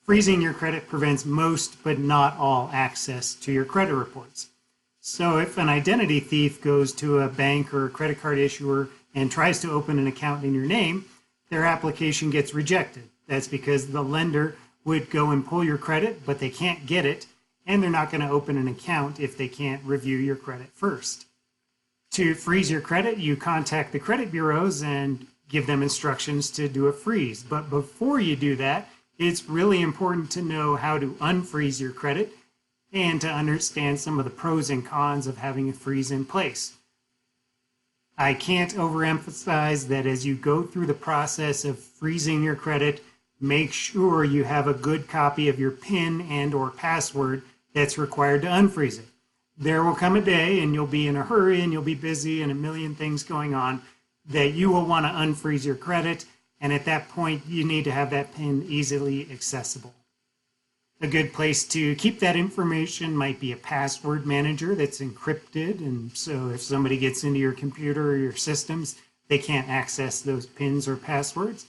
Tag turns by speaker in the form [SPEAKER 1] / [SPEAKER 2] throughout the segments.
[SPEAKER 1] Freezing your credit prevents most but not all access to your credit reports. So if an identity thief goes to a bank or a credit card issuer and tries to open an account in your name, their application gets rejected. That's because the lender would go and pull your credit, but they can't get it, and they're not going to open an account if they can't review your credit first. To freeze your credit, you contact the credit bureaus and give them instructions to do a freeze. But before you do that, it's really important to know how to unfreeze your credit and to understand some of the pros and cons of having a freeze in place. I can't overemphasize that as you go through the process of freezing your credit, make sure you have a good copy of your PIN and or password that's required to unfreeze it. There will come a day and you'll be in a hurry and you'll be busy and a million things going on that you will want to unfreeze your credit, and at that point you need to have that PIN easily accessible. A good place to keep that information might be a password manager that's encrypted, and so if somebody gets into your computer or your systems, they can't access those PINs or passwords,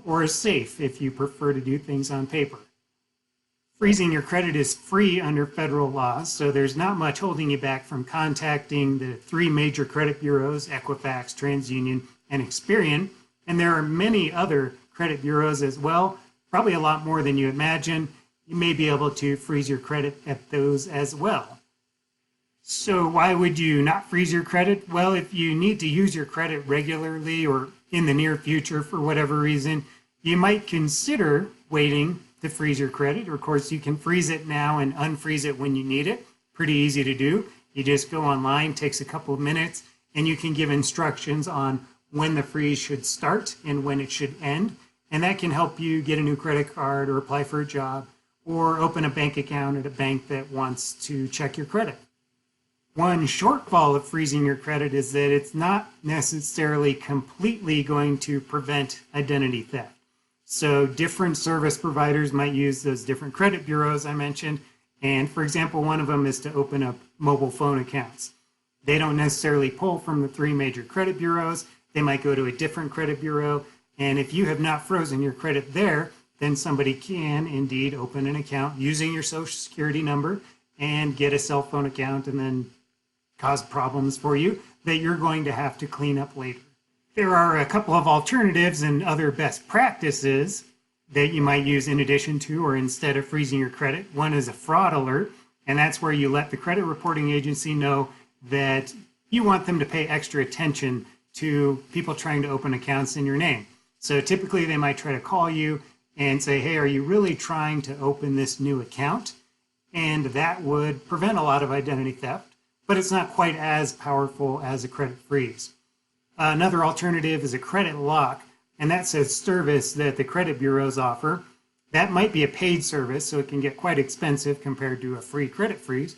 [SPEAKER 1] or a safe if you prefer to do things on paper. Freezing your credit is free under federal law, so there's not much holding you back from contacting the three major credit bureaus, Equifax, TransUnion, and Experian. And there are many other credit bureaus as well, probably a lot more than you imagine. You may be able to freeze your credit at those as well. So why would you not freeze your credit? Well, if you need to use your credit regularly or in the near future for whatever reason, you might consider waiting to freeze your credit. Or of course, you can freeze it now and unfreeze it when you need it. Pretty easy to do. You just go online, takes a couple of minutes, and you can give instructions on when the freeze should start and when it should end. And that can help you get a new credit card or apply for a job or open a bank account at a bank that wants to check your credit. One shortfall of freezing your credit is that it's not necessarily completely going to prevent identity theft. So different service providers might use those different credit bureaus I mentioned. And for example, one of them is to open up mobile phone accounts. They don't necessarily pull from the three major credit bureaus. They might go to a different credit bureau. And if you have not frozen your credit there, then somebody can indeed open an account using your social security number and get a cell phone account and then cause problems for you that you're going to have to clean up later. There are a couple of alternatives and other best practices that you might use in addition to or instead of freezing your credit. One is a fraud alert, and that's where you let the credit reporting agency know that you want them to pay extra attention to people trying to open accounts in your name. So typically they might try to call you and say, hey, are you really trying to open this new account? And that would prevent a lot of identity theft, but it's not quite as powerful as a credit freeze. Another alternative is a credit lock, and that's a service that the credit bureaus offer. That might be a paid service, so it can get quite expensive compared to a free credit freeze.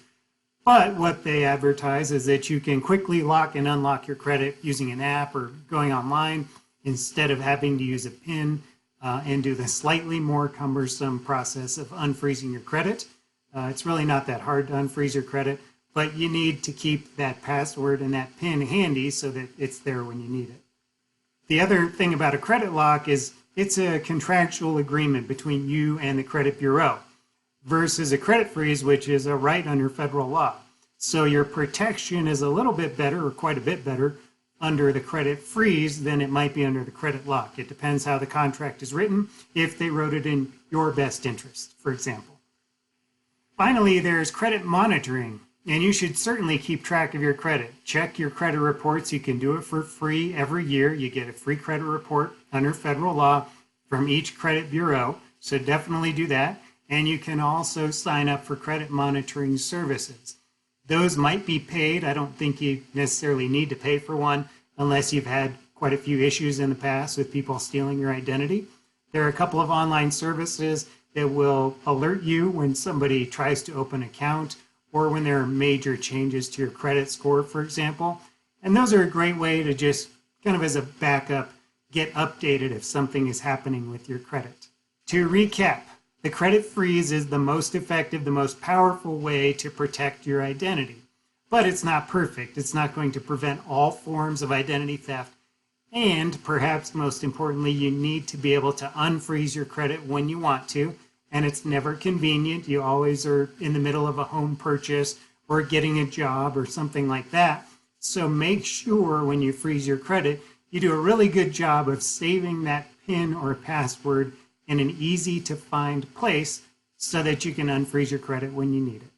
[SPEAKER 1] But what they advertise is that you can quickly lock and unlock your credit using an app or going online instead of having to use a PIN and do the slightly more cumbersome process of unfreezing your credit. It's really not that hard to unfreeze your credit, but you need to keep that password and that PIN handy so that it's there when you need it. The other thing about a credit lock is it's a contractual agreement between you and the credit bureau versus a credit freeze, which is a right under federal law. So your protection is a little bit better or quite a bit better under the credit freeze than it might be under the credit lock. It depends how the contract is written, if they wrote it in your best interest, for example. Finally, there's credit monitoring, and you should certainly keep track of your credit. Check your credit reports. You can do it for free every year. You get a free credit report under federal law from each credit bureau, so definitely do that. And you can also sign up for credit monitoring services. Those might be paid. I don't think you necessarily need to pay for one unless you've had quite a few issues in the past with people stealing your identity. There are a couple of online services that will alert you when somebody tries to open an account or when there are major changes to your credit score, for example. And those are a great way to just kind of as a backup, get updated if something is happening with your credit. To recap, the credit freeze is the most effective, the most powerful way to protect your identity. But it's not perfect. It's not going to prevent all forms of identity theft. And perhaps most importantly, you need to be able to unfreeze your credit when you want to. and it's never convenient. You always are in the middle of a home purchase or getting a job or something like that. So make sure when you freeze your credit, you do a really good job of saving that PIN or password in an easy to find place so that you can unfreeze your credit when you need it.